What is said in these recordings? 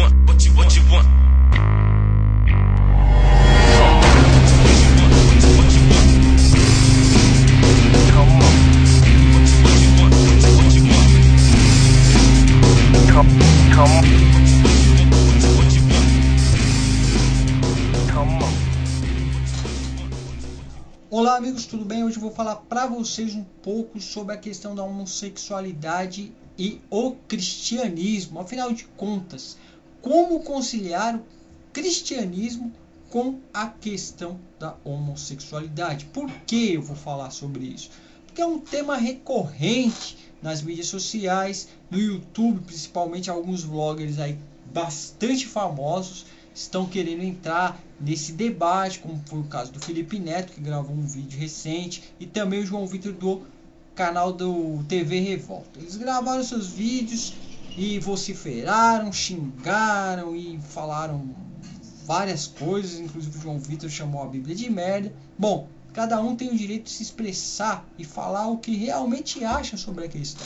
want? What you want? Come on. What you want? What you want? Come on. What you want? Come on. Olá amigos, tudo bem? Hoje eu vou falar para vocês um pouco sobre a questão da homossexualidade e o cristianismo. Afinal de contas, como conciliar o cristianismo com a questão da homossexualidade? Por que eu vou falar sobre isso? Porque é um tema recorrente nas mídias sociais, no YouTube, principalmente alguns vloggers aí bastante famosos estão querendo entrar nesse debate, como foi o caso do Felipe Neto, que gravou um vídeo recente, e também o João Vitor do canal do TV Revolta. Eles gravaram seus vídeos e vociferaram, xingaram e falaram várias coisas, inclusive o João Vitor chamou a Bíblia de merda. Bom, cada um tem o direito de se expressar e falar o que realmente acha sobre a questão.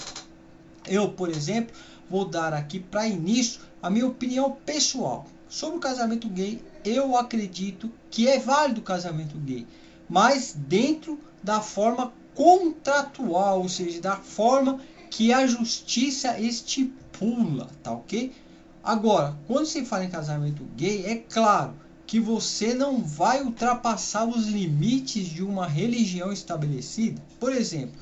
Eu, por exemplo, vou dar aqui para início a minha opinião pessoal. Sobre o casamento gay, eu acredito que é válido o casamento gay, mas dentro da forma contratual, ou seja, da forma que a justiça estipula, tá ok? Agora, quando se fala em casamento gay, é claro que você não vai ultrapassar os limites de uma religião estabelecida. Por exemplo,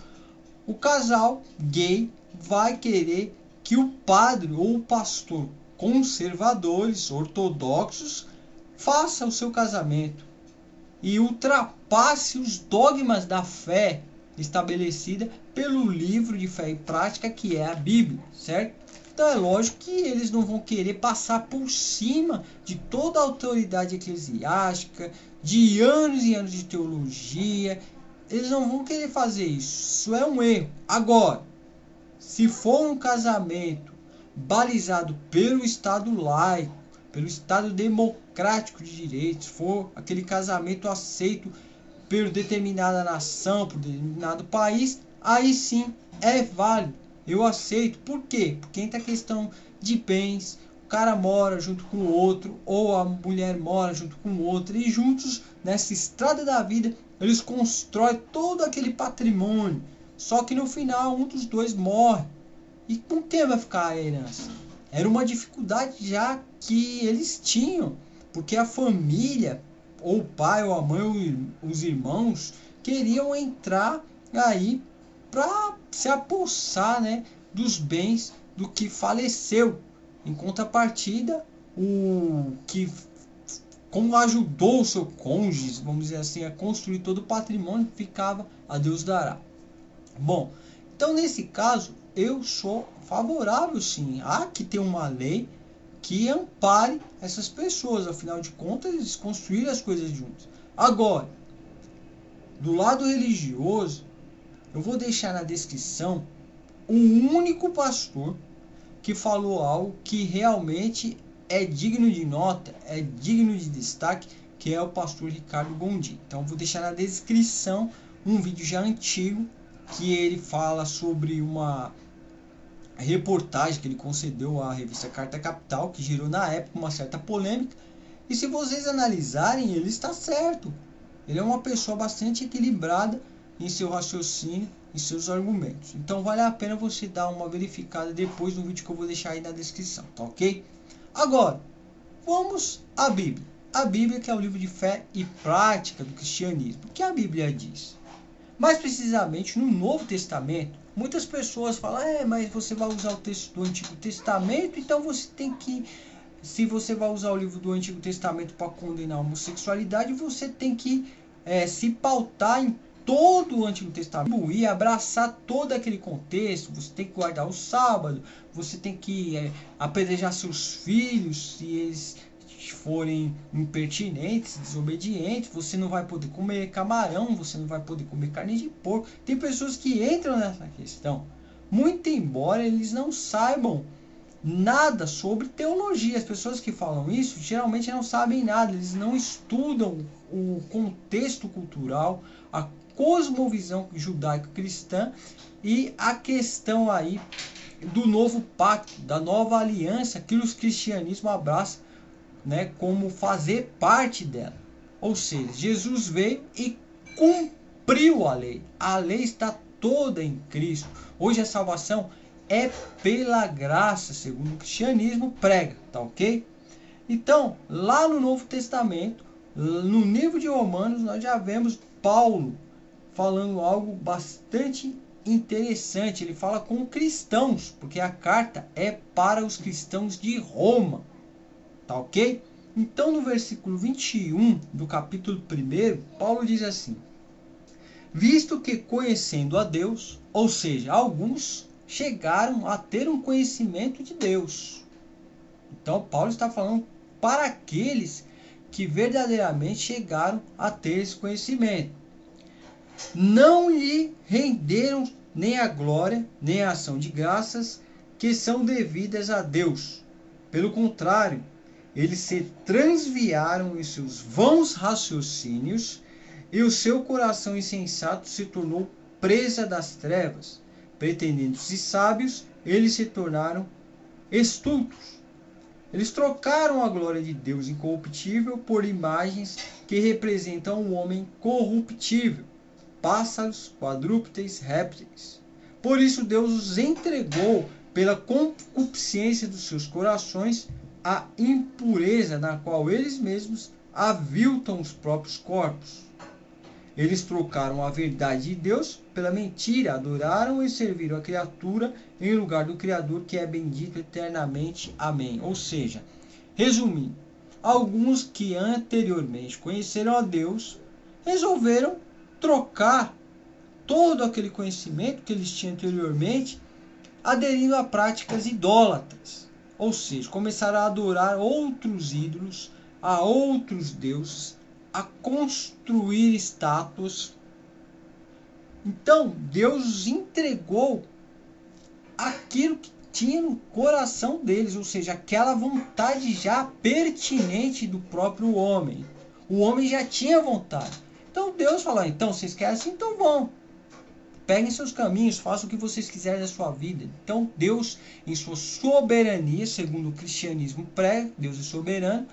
o casal gay vai querer que o padre ou o pastor conservadores, ortodoxos, faça o seu casamento e ultrapasse os dogmas da fé estabelecida pelo livro de fé e prática que é a Bíblia, certo? Então é lógico que eles não vão querer passar por cima de toda a autoridade eclesiástica, de anos e anos de teologia. Eles não vão querer fazer isso. Isso é um erro. Agora, se for um casamento balizado pelo Estado laico, pelo Estado democrático de direitos, for aquele casamento aceito por determinada nação, por determinado país, aí sim é válido. Eu aceito. Por quê? Porque entra a questão de bens, o cara mora junto com o outro, ou a mulher mora junto com o outro, e juntos, nessa estrada da vida, eles constroem todo aquele patrimônio. Só que no final, um dos dois morre. E com quem vai ficar a herança? Era uma dificuldade já que eles tinham, porque a família, ou o pai, ou a mãe, ou os irmãos, queriam entrar aí para se apossar, né, dos bens do que faleceu. Em contrapartida, o que como ajudou o seu cônjuge, vamos dizer assim, a construir todo o patrimônio, ficava a Deus dará. Bom, então nesse caso, eu sou favorável sim a que tenha uma lei que ampare essas pessoas. Afinal de contas, eles construíram as coisas juntos. Agora, do lado religioso, eu vou deixar na descrição um único pastor que falou algo que realmente é digno de nota, é digno de destaque, que é o pastor Ricardo Gondim. Então, eu vou deixar na descrição um vídeo já antigo que ele fala sobre uma reportagem que ele concedeu à revista Carta Capital, que gerou na época uma certa polêmica. E se vocês analisarem, ele está certo. Ele é uma pessoa bastante equilibrada em seu raciocínio, em seus argumentos. Então vale a pena você dar uma verificada depois no vídeo que eu vou deixar aí na descrição, tá ok? Agora, vamos à Bíblia. A Bíblia, que é o livro de fé e prática do cristianismo. O que a Bíblia diz? Mais precisamente no Novo Testamento, muitas pessoas falam, mas você vai usar o texto do Antigo Testamento, então você tem que, se você vai usar o livro do Antigo Testamento para condenar a homossexualidade, você tem que se pautar em todo o Antigo Testamento e abraçar todo aquele contexto. Você tem que guardar o sábado, você tem que apedrejar seus filhos se eles forem impertinentes, desobedientes, você não vai poder comer camarão, você não vai poder comer carne de porco. Tem pessoas que entram nessa questão, muito embora eles não saibam nada sobre teologia. As pessoas que falam isso geralmente não sabem nada, eles não estudam o contexto cultural, a cosmovisão judaico-cristã e a questão aí do novo pacto, da nova aliança que o cristianismo abraça, né, como fazer parte dela. Ou seja, Jesus veio e cumpriu a lei. A lei está toda em Cristo. Hoje a salvação é pela graça, segundo o cristianismo prega, tá ok? Então, lá no Novo Testamento, no livro de Romanos, nós já vemos Paulo falando algo bastante interessante. Ele fala com cristãos, porque a carta é para os cristãos de Roma, tá ok? Então, no versículo 21 do capítulo 1, Paulo diz assim: visto que conhecendo a Deus, ou seja, alguns chegaram a ter um conhecimento de Deus. Então, Paulo está falando para aqueles que verdadeiramente chegaram a ter esse conhecimento. Não lhe renderam nem a glória, nem a ação de graças que são devidas a Deus. Pelo contrário, eles se transviaram em seus vãos raciocínios e o seu coração insensato se tornou presa das trevas. Pretendendo-se sábios, eles se tornaram estultos. Eles trocaram a glória de Deus incorruptível por imagens que representam o homem corruptível, pássaros, quadrúpedes, répteis. Por isso Deus os entregou pela concupiscência dos seus corações à impureza na qual eles mesmos aviltam os próprios corpos. Eles trocaram a verdade de Deus pela mentira, adoraram e serviram a criatura em lugar do Criador, que é bendito eternamente. Amém. Ou seja, resumindo, alguns que anteriormente conheceram a Deus resolveram trocar todo aquele conhecimento que eles tinham anteriormente, aderindo a práticas idólatras. Ou seja, começaram a adorar outros ídolos, a outros deuses, a construir estátuas. Então, Deus entregou aquilo que tinha no coração deles, ou seja, aquela vontade já pertinente do próprio homem. O homem já tinha vontade. Então Deus falou: então vocês querem assim, então vão. Peguem seus caminhos, façam o que vocês quiserem da sua vida. Então Deus, em sua soberania, segundo o cristianismo prega, Deus é soberano,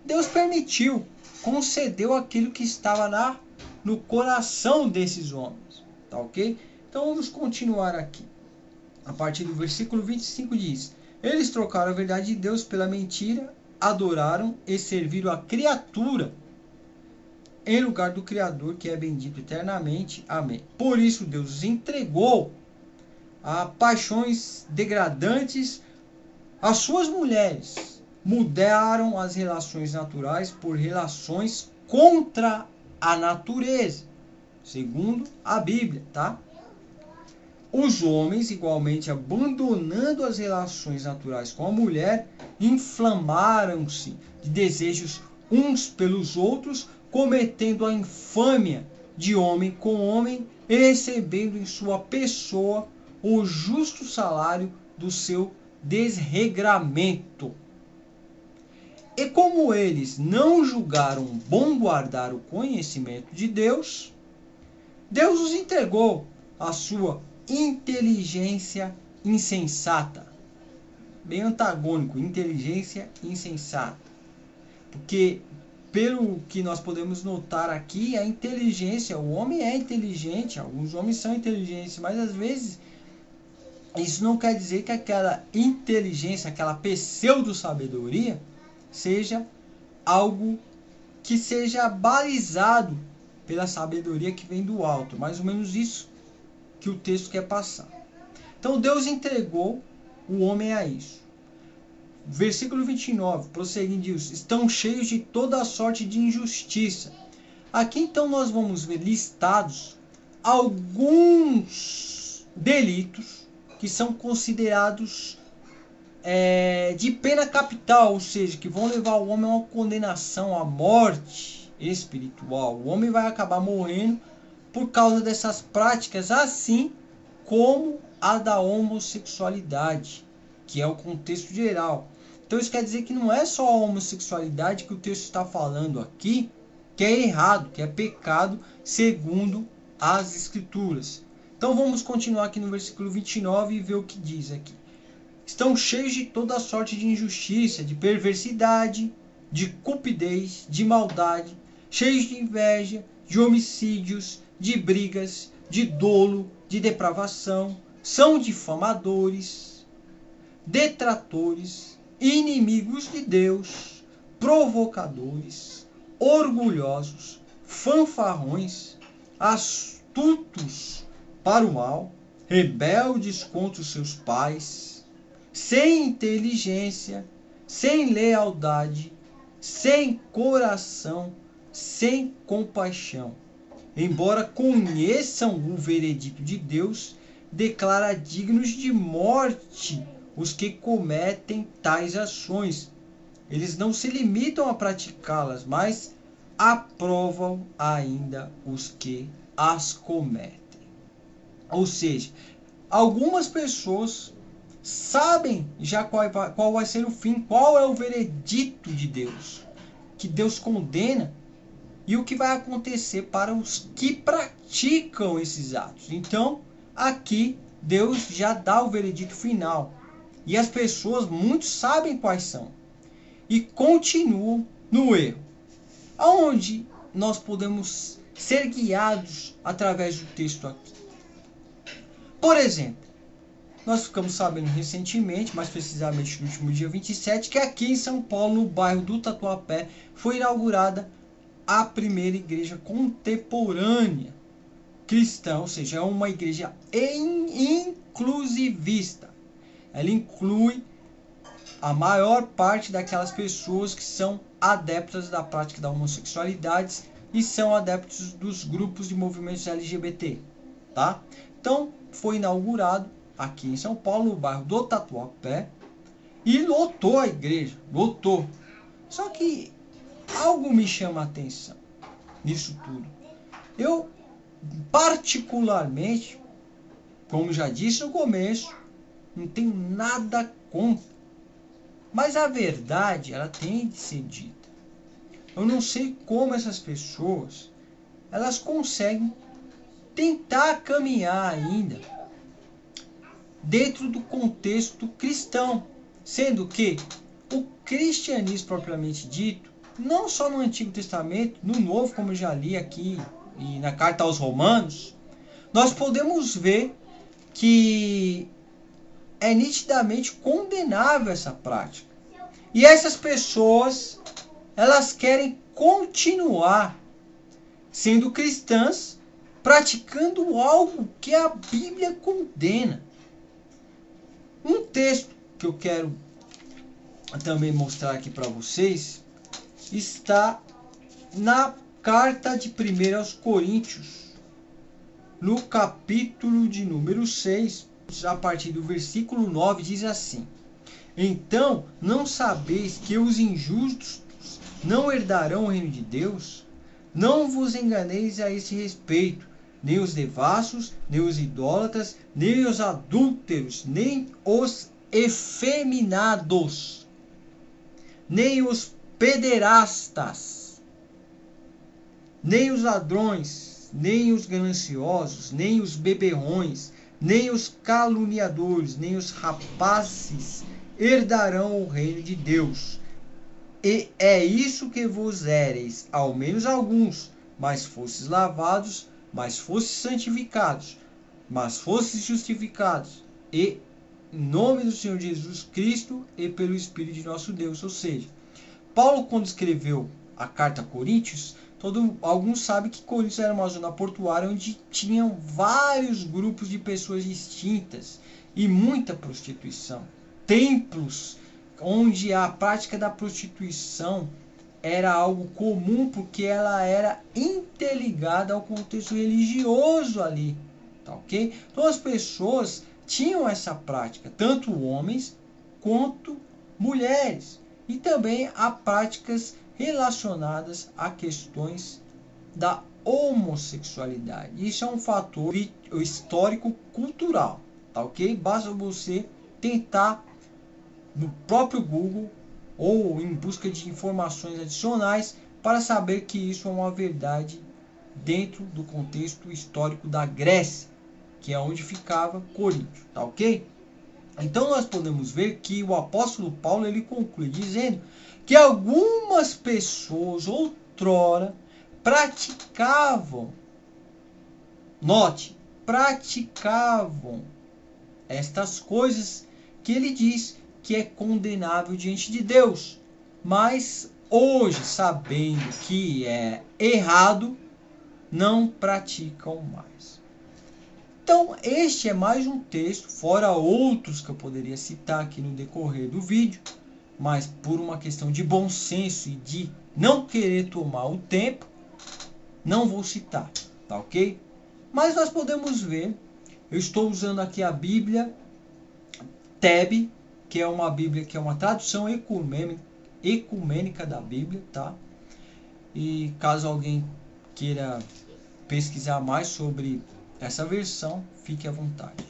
Deus permitiu, concedeu aquilo que estava no coração desses homens. Tá ok? Então vamos continuar aqui. A partir do versículo 25 diz: eles trocaram a verdade de Deus pela mentira, adoraram e serviram a criatura em lugar do Criador, que é bendito eternamente. Amém. Por isso Deus os entregou a paixões degradantes. As suas mulheres mudaram as relações naturais por relações contra a natureza, segundo a Bíblia, tá? Os homens, igualmente, abandonando as relações naturais com a mulher, inflamaram-se de desejos uns pelos outros, cometendo a infâmia de homem com homem e recebendo em sua pessoa o justo salário do seu desregramento. E como eles não julgaram bom guardar o conhecimento de Deus, Deus os entregou a sua inteligência insensata. Bem antagônico, inteligência insensata. Porque, pelo que nós podemos notar aqui, a inteligência, o homem é inteligente, alguns homens são inteligentes, mas às vezes isso não quer dizer que aquela inteligência, aquela pseudo-sabedoria, seja algo que seja balizado pela sabedoria que vem do alto. Mais ou menos isso que o texto quer passar. Então Deus entregou o homem a isso. Versículo 29, prosseguindo, diz: estão cheios de toda sorte de injustiça. Aqui então nós vamos ver listados alguns delitos que são considerados de pena capital, ou seja, que vão levar o homem a uma condenação, à morte espiritual. O homem vai acabar morrendo por causa dessas práticas, assim como a da homossexualidade, que é o contexto geral. Então isso quer dizer que não é só a homossexualidade que o texto está falando aqui, que é errado, que é pecado, segundo as Escrituras. Então vamos continuar aqui no versículo 29 e ver o que diz aqui. estão cheios de toda sorte de injustiça, de perversidade, de cupidez, de maldade, cheios de inveja, de homicídios, de brigas, de dolo, de depravação, são difamadores, detratores, inimigos de Deus, provocadores, orgulhosos, fanfarrões, astutos para o mal, rebeldes contra os seus pais, sem inteligência, sem lealdade, sem coração, sem compaixão. Embora conheçam o veredito de Deus, declara dignos de morte os que cometem tais ações. Eles não se limitam a praticá-las, mas aprovam ainda os que as cometem. Ou seja, algumas pessoas sabem já qual vai ser o fim, qual é o veredito de Deus, que Deus condena e o que vai acontecer para os que praticam esses atos. Então, aqui Deus já dá o veredito final. E as pessoas, muitos sabem quais são. E continuam no erro. Aonde nós podemos ser guiados através do texto aqui? Por exemplo, nós ficamos sabendo recentemente, mais precisamente no último dia 27, que aqui em São Paulo, no bairro do Tatuapé, foi inaugurada a primeira igreja contemporânea cristã, ou seja, é uma igreja inclusivista. Ela inclui a maior parte daquelas pessoas que são adeptas da prática da homossexualidade e são adeptos dos grupos de movimentos LGBT, tá? Então, foi inaugurado aqui em São Paulo, no bairro do Tatuapé, e lotou a igreja, lotou. Só que algo me chama a atenção nisso tudo. Eu, particularmente, como já disse no começo, não tenho nada contra. Mas a verdade, ela tem de ser dita. Eu não sei como essas pessoas, elas conseguem tentar caminhar ainda dentro do contexto cristão, sendo que o cristianismo propriamente dito, não só no Antigo Testamento, no Novo, como eu já li aqui e na carta aos Romanos, nós podemos ver que é nitidamente condenável essa prática. E essas pessoas, elas querem continuar sendo cristãs, praticando algo que a Bíblia condena. Um texto que eu quero também mostrar aqui para vocês está na carta de 1 aos Coríntios, no capítulo de número 6, a partir do versículo 9, diz assim: então, não sabeis que os injustos não herdarão o reino de Deus? Não vos enganeis a esse respeito, nem os devassos, nem os idólatras, nem os adúlteros, nem os efeminados, nem os pederastas, nem os ladrões, nem os gananciosos, nem os beberrões, nem os caluniadores, nem os rapazes herdarão o reino de Deus. E é isso que vos éreis, ao menos alguns, mas fostes lavados, mas fostes santificados, mas fostes justificados, e em nome do Senhor Jesus Cristo e pelo Espírito de nosso Deus. Ou seja, Paulo, quando escreveu a carta a Coríntios, alguns sabem que Coríntios era uma zona portuária onde tinham vários grupos de pessoas distintas e muita prostituição. Templos onde a prática da prostituição era algo comum, porque ela era interligada ao contexto religioso ali, tá ok? Então as pessoas tinham essa prática, tanto homens quanto mulheres, e também há práticas relacionadas a questões da homossexualidade. Isso é um fator histórico-cultural, tá ok? Basta você tentar no próprio Google ou em busca de informações adicionais para saber que isso é uma verdade dentro do contexto histórico da Grécia, que é onde ficava Corinto, tá ok? Então nós podemos ver que o apóstolo Paulo ele conclui dizendo que algumas pessoas outrora praticavam, note, praticavam estas coisas que ele diz que é condenável diante de Deus, mas hoje, sabendo que é errado, não praticam mais. Então, este é mais um texto, fora outros que eu poderia citar aqui no decorrer do vídeo, mas por uma questão de bom senso e de não querer tomar o tempo, não vou citar, tá ok? Mas nós podemos ver, eu estou usando aqui a Bíblia TEB, que é uma Bíblia que é uma tradução ecumênica da Bíblia, tá? E caso alguém queira pesquisar mais sobre essa versão, fique à vontade.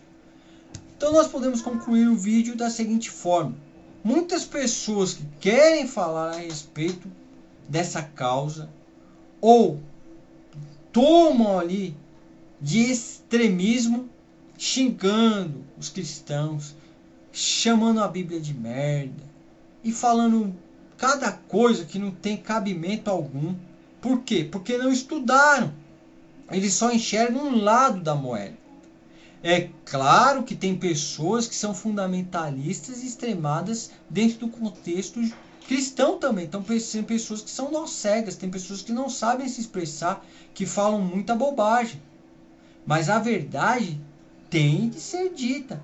Então nós podemos concluir o vídeo da seguinte forma: muitas pessoas que querem falar a respeito dessa causa ou tomam ali de extremismo, xingando os cristãos, chamando a Bíblia de merda e falando cada coisa que não tem cabimento algum. Por quê? Porque não estudaram. Eles só enxergam um lado da moeda. É claro que tem pessoas que são fundamentalistas e extremadas dentro do contexto cristão também. Então tem pessoas que são nó cegas, tem pessoas que não sabem se expressar, que falam muita bobagem. Mas a verdade tem de ser dita.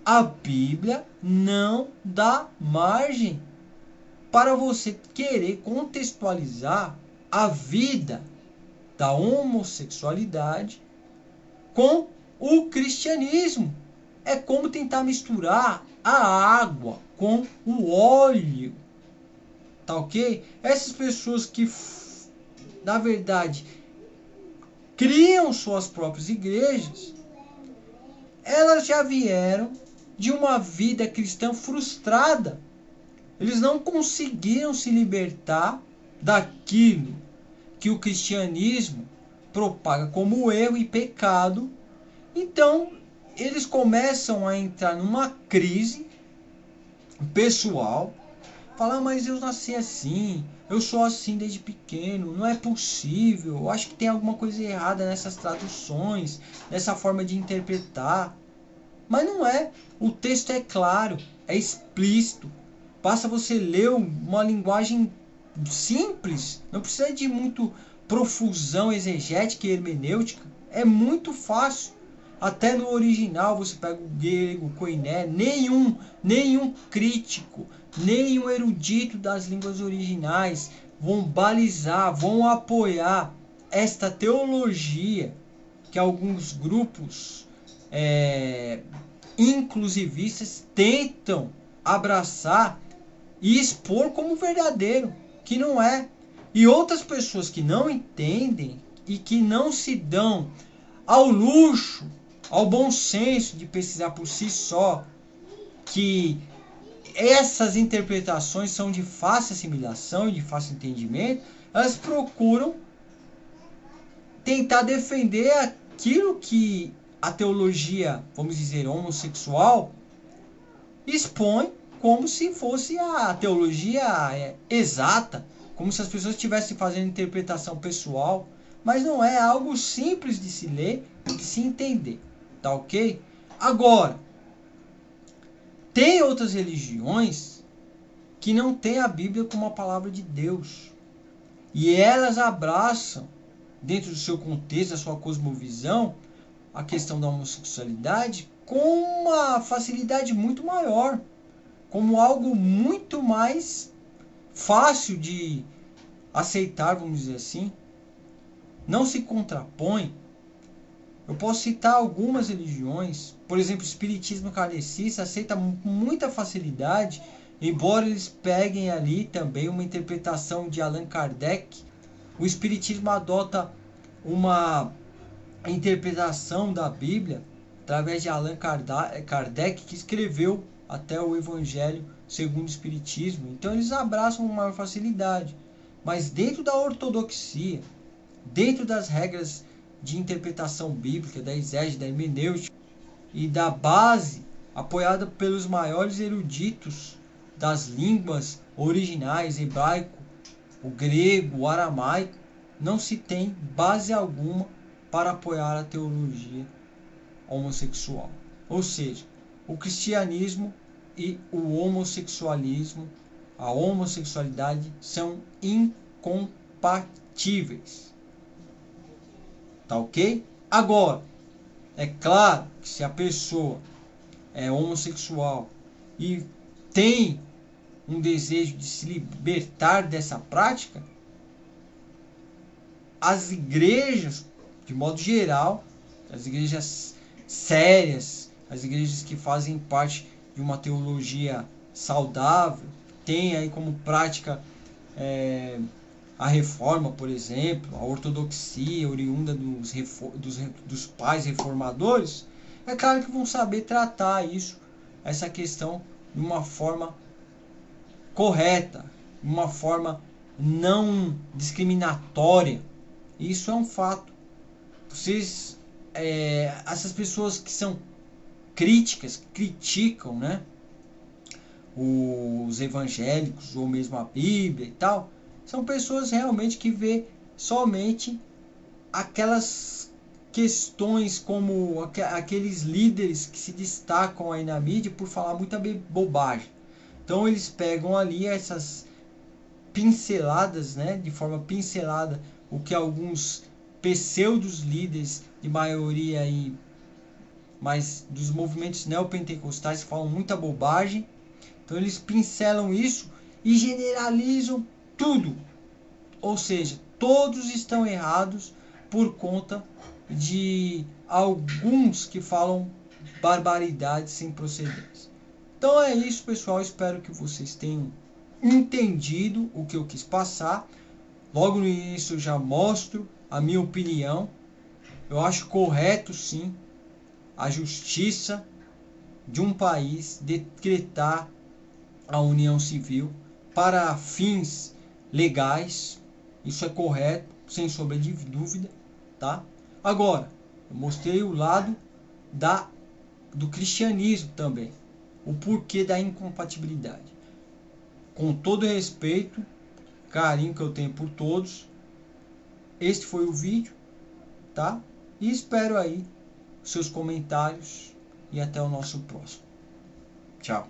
A Bíblia não dá margem para você querer contextualizar a vida da homossexualidade com o cristianismo. É como tentar misturar a água com o óleo. Tá ok? Essas pessoas que, na verdade, criam suas próprias igrejas, elas já vieram de uma vida cristã frustrada. Eles não conseguiram se libertar daquilo que o cristianismo propaga como erro e pecado. Então, eles começam a entrar numa crise pessoal. Falar, mas eu nasci assim, eu sou assim desde pequeno, não é possível, eu acho que tem alguma coisa errada nessas traduções, nessa forma de interpretar. Mas não é. O texto é claro, é explícito. Basta você ler uma linguagem simples, não precisa de muito profusão exegética e hermenêutica. É muito fácil. Até no original você pega o grego, o koiné, nenhum crítico, nenhum erudito das línguas originais vão balizar, vão apoiar esta teologia que alguns grupos inclusivistas tentam abraçar e expor como verdadeiro, que não é. E outras pessoas que não entendem e que não se dão ao luxo, ao bom senso de pesquisar por si só, que essas interpretações são de fácil assimilação e de fácil entendimento, elas procuram tentar defender aquilo que a teologia, vamos dizer, homossexual expõe como se fosse a teologia exata, como se as pessoas estivessem fazendo interpretação pessoal, mas não é algo simples de se ler e de se entender, tá ok? Agora, tem outras religiões que não têm a Bíblia como a palavra de Deus, e elas abraçam, dentro do seu contexto, da sua cosmovisão, a questão da homossexualidade com uma facilidade muito maior, como algo muito mais fácil de aceitar, vamos dizer assim. Não se contrapõe. Eu posso citar algumas religiões, por exemplo, o espiritismo kardecista aceita com muita facilidade, embora eles peguem ali também uma interpretação de Allan Kardec. O espiritismo adota uma interpretação da Bíblia através de Allan Kardec, que escreveu até o Evangelho segundo o Espiritismo. Então eles abraçam com maior facilidade. Mas dentro da ortodoxia, dentro das regras de interpretação bíblica, da exégese, da hermenêutica e da base apoiada pelos maiores eruditos das línguas originais, hebraico, o grego, o aramaico, não se tem base alguma para apoiar a teologia homossexual. Ou seja, o cristianismo e o homossexualismo, a homossexualidade, são incompatíveis. Tá ok? Agora, é claro que se a pessoa é homossexual e tem um desejo de se libertar dessa prática, as igrejas, de modo geral, as igrejas sérias, as igrejas que fazem parte de uma teologia saudável, tem aí como prática a reforma, por exemplo, a ortodoxia oriunda dos pais reformadores, é claro que vão saber tratar isso, essa questão, de uma forma correta, de uma forma não discriminatória. Isso é um fato. Vocês, essas pessoas que são críticas, que criticam, né, os evangélicos ou mesmo a Bíblia e tal, são pessoas realmente que vê somente aquelas questões, como aqueles líderes que se destacam aí na mídia por falar muita bobagem. Então eles pegam ali essas pinceladas, né, de forma pincelada, o que alguns pseudos líderes de maioria aí, mas dos movimentos neopentecostais, falam muita bobagem. Então eles pincelam isso e generalizam tudo. Ou seja, todos estão errados por conta de alguns que falam barbaridades sem procedência. Então é isso, pessoal. Espero que vocês tenham entendido o que eu quis passar. Logo no início eu já mostro a minha opinião. Eu acho correto, sim, a justiça de um país decretar a união civil para fins legais. Isso é correto, sem sombra de dúvida, tá? Agora, eu mostrei o lado do cristianismo também, o porquê da incompatibilidade. Com todo respeito, carinho que eu tenho por todos, este foi o vídeo, tá? E espero aí seus comentários e até o nosso próximo. Tchau.